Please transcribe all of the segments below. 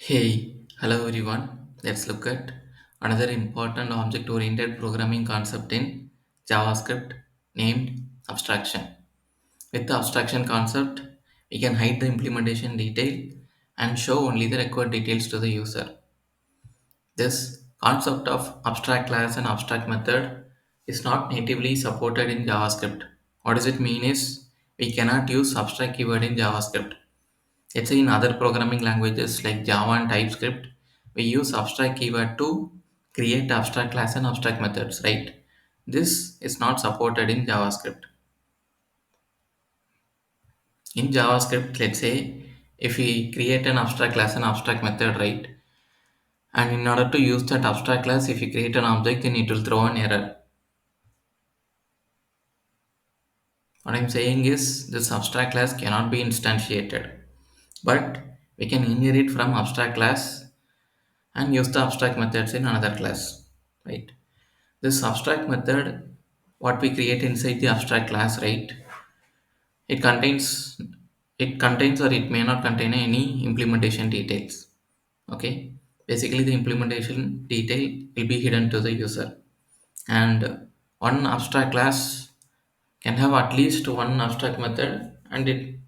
Hey, hello everyone. Let's look at another important object oriented programming concept in JavaScript named abstraction. With the abstraction concept, we can hide the implementation detail and show only the required details to the user. This concept of abstract class and abstract method is not natively supported in JavaScript. What does it mean is we cannot use abstract keyword in JavaScript. Let's say in other programming languages like Java and TypeScript, we use abstract keyword to create abstract class and abstract methods, right? This is not supported in JavaScript. In JavaScript, let's say if we create an abstract class and abstract method, right? And in order to use that abstract class, if you create an object, then it will throw an error. What I'm saying is this abstract class cannot be instantiated, but we can inherit from abstract class and use the abstract methods in another class, right? This abstract method, what we create inside the abstract class, right? It contains it contains or it may not contain any implementation details. Okay. Basically the implementation detail will be hidden to the user. And one abstract class can have at least one abstract method and it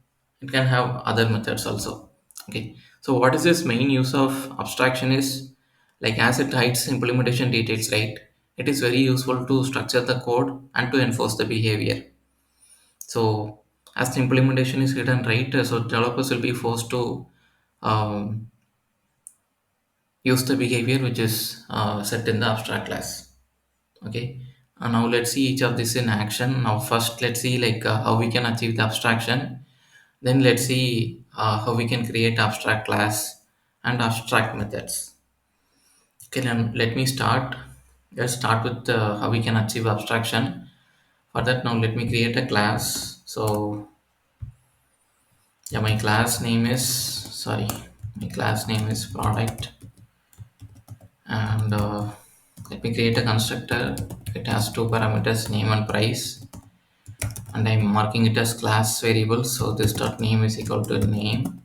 can have other methods also. Okay. So what is this main use of abstraction is like as it hides implementation details, right? It is very useful to structure the code and to enforce the behavior. So as the implementation is hidden, right, so developers will be forced to um, use the behavior which is set in the abstract class. Okay. Now let's see each of this in action. Now first let's see like how we can achieve the abstraction. Then let's see how we can create abstract class and abstract methods. Okay, then let me start. Let's start with how we can achieve abstraction. For that, now let me create a class. So yeah, my class name is product, and let me create a constructor. It has two parameters, name and price, and I'm marking it as class variable. So this dot name is equal to name,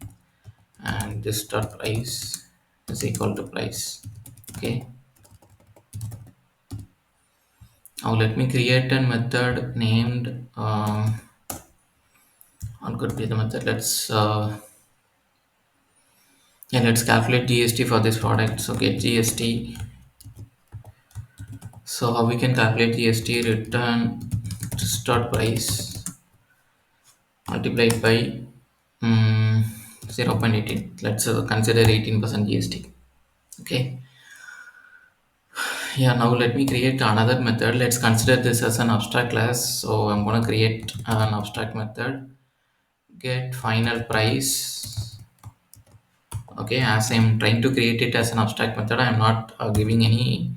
and this dot price is equal to price. Okay. Now let me create a method named what could be the method. Let's calculate GST for this product. So get GST. So how we can calculate GST? Return start price multiplied by 0.18. Let's consider 18% GST. Okay. Yeah. Now let me create another method. Let's consider this as an abstract class. So I'm gonna create an abstract method. Get final price. Okay, as I'm trying to create it as an abstract method, I'm not giving any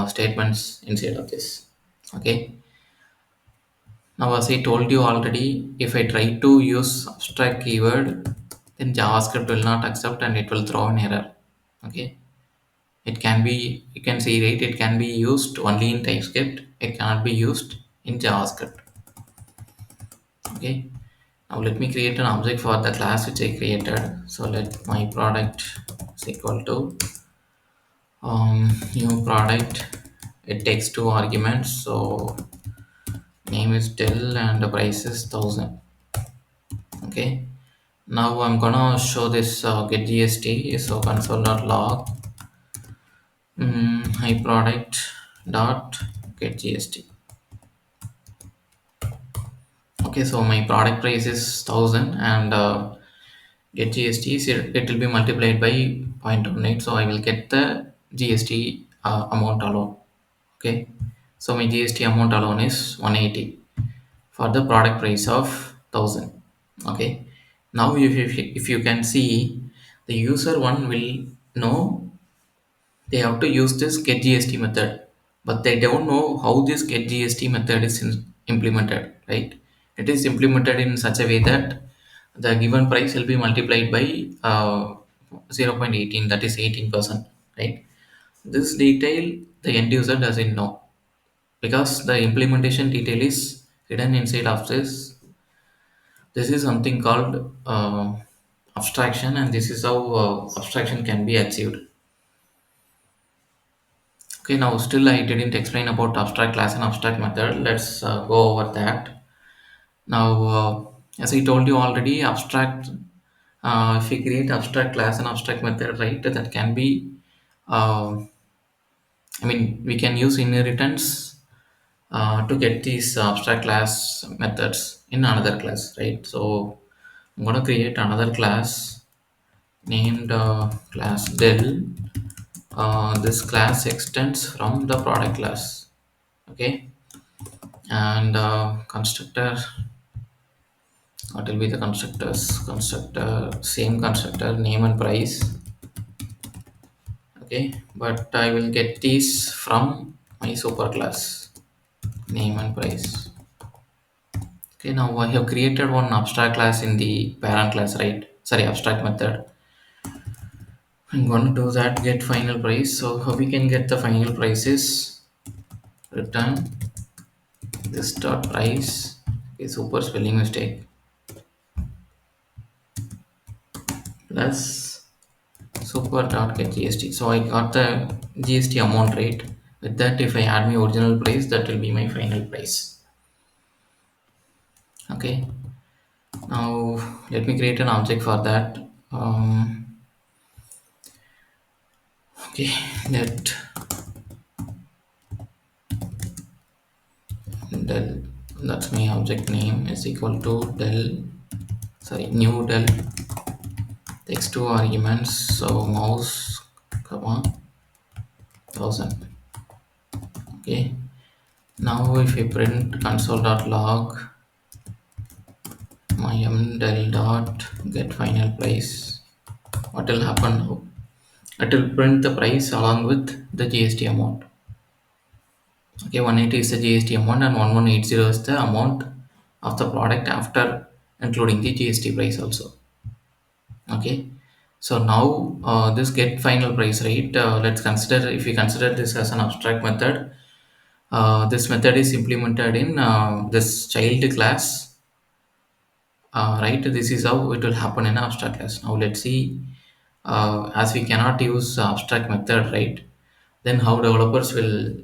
statements inside of this. Okay, now as I told you already, if I try to use abstract keyword, then JavaScript will not accept and it will throw an error. Okay, it can be, you can see, right, it can be used only in TypeScript, it cannot be used in JavaScript. Okay, now let me create an object for the class which I created. So let my product is equal to new product. It takes two arguments, so name is Dell and the price is 1000. Okay, now I'm gonna show this get GST. So console.log my product dot get GST. Okay, so my product price is 1000 and get GST is it will be multiplied by 0.18, so I will get the GST amount alone. Okay, so my GST amount alone is 180 for the product price of 1000. Okay, now if you can see, the user one will know they have to use this get GST method, but they don't know how this get GST method is implemented, right? It is implemented in such a way that the given price will be multiplied by 0.18, that is 18%, right? This detail the end user doesn't know because the implementation detail is hidden inside of this. This is something called abstraction, and this is how abstraction can be achieved. Okay, now still I didn't explain about abstract class and abstract method. Let's go over that. Now, as I told you already, abstract, if we create abstract class and abstract method, right, that can be, uh, I mean, we can use inheritance to get these abstract class methods in another class, right? So I'm going to create another class named class del. This class extends from the product class, okay? And constructor, what will be the constructors? Constructor, same constructor, name and price, okay? But I will get these from my superclass, name and price. Okay, now I have created one abstract class in the parent class, right? Sorry, abstract method. I'm going to do that get final price. So how we can get the final price is return this dot price. Okay, super spelling mistake, plus super dot get GST. So I got the GST amount, right? With that, if I add my original price, that will be my final price. Okay. Now let me create an object for that. Okay, let del, that's my object name, is equal to del, sorry, new del text to arguments. So mouse comma 1000. Okay. Now if we print console.log my mdel dot get final price, what will happen now? It will print the price along with the GST amount. Okay, 180 is the GST amount and 1180 is the amount of the product after including the GST price also. Okay, so now this get final price, right? Let's consider, if we consider this as an abstract method, this method is implemented in this child class, right? This is how it will happen in abstract class. Now let's see, as we cannot use abstract method, right? Then how developers will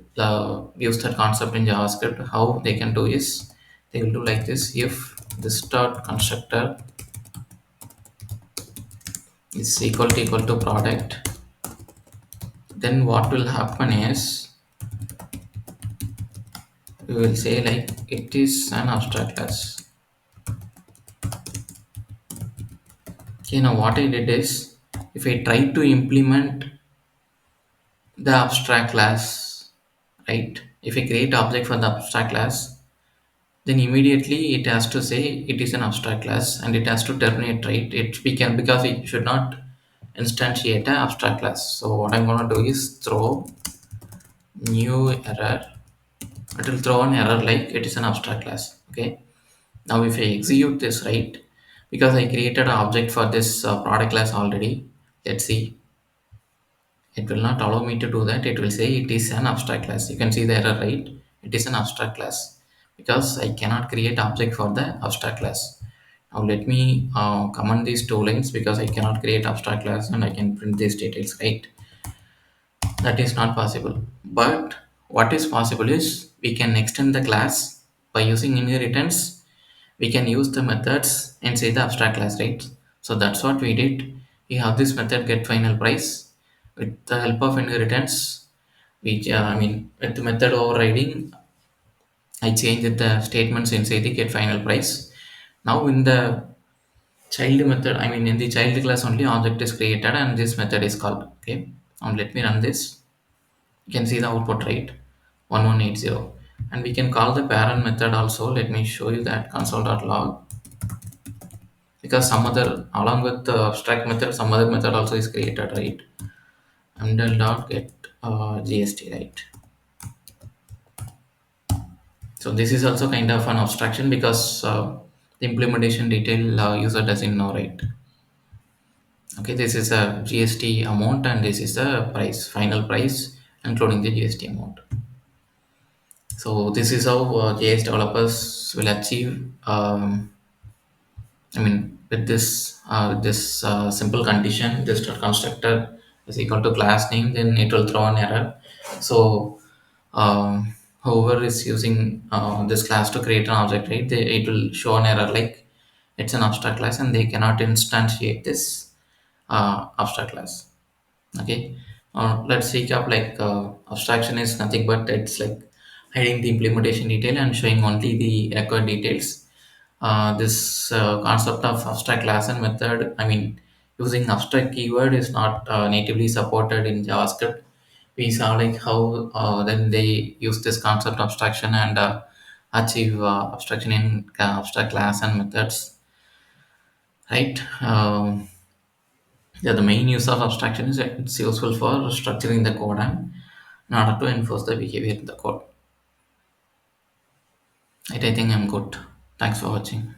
use that concept in JavaScript? How they can do is they will do like this: if this dot constructor is equal to product, then what will happen is we will say like it is an abstract class. Okay, now what I did is, if I try to implement the abstract class, right? If I create object for the abstract class, then immediately it has to say it is an abstract class and it has to terminate, right? It we can, because it should not instantiate an abstract class. So what I'm gonna do is throw new error. It will throw an error like it is an abstract class. Okay. Now if I execute this, right, because I created an object for this product class already. Let's see. It will not allow me to do that. It will say it is an abstract class. You can see the error, right? It is an abstract class because I cannot create object for the abstract class. Now let me comment these two lines, because I cannot create abstract class and I can print these details, right? That is not possible. But what is possible is we can extend the class by using inheritance. We can use the methods inside the abstract class, right? So that's what we did. We have this method get final price. With the help of inheritance, which I mean with the method overriding, I changed the statements inside the get final price. Now in the child method, I mean in the child class only object is created and this method is called. Okay, now let me run this. You can see the output, right? 1180. And we can call the parent method also. Let me show you that console.log, because some other, along with the abstract method, some other method also is created, right? Mdel dot get GST, right? So this is also kind of an abstraction because the implementation detail user doesn't know, right? Okay, this is a GST amount and this is the price, final price, including the GST amount. So this is how JS developers will achieve. I mean, with this simple condition, this constructor is equal to class name, then it will throw an error. So whoever is using this class to create an object, right, it will show an error like it's an abstract class and they cannot instantiate this abstract class. Okay, let's recap. Like abstraction is nothing but it's like hiding the implementation detail and showing only the record details. This concept of abstract class and method, I mean, using abstract keyword is not natively supported in JavaScript. We saw like how then they use this concept abstraction and achieve abstraction in abstract class and methods, right? Yeah, the main use of abstraction is that it's useful for structuring the code and in order to enforce the behavior in the code. Right, I think I'm good. Thanks for watching.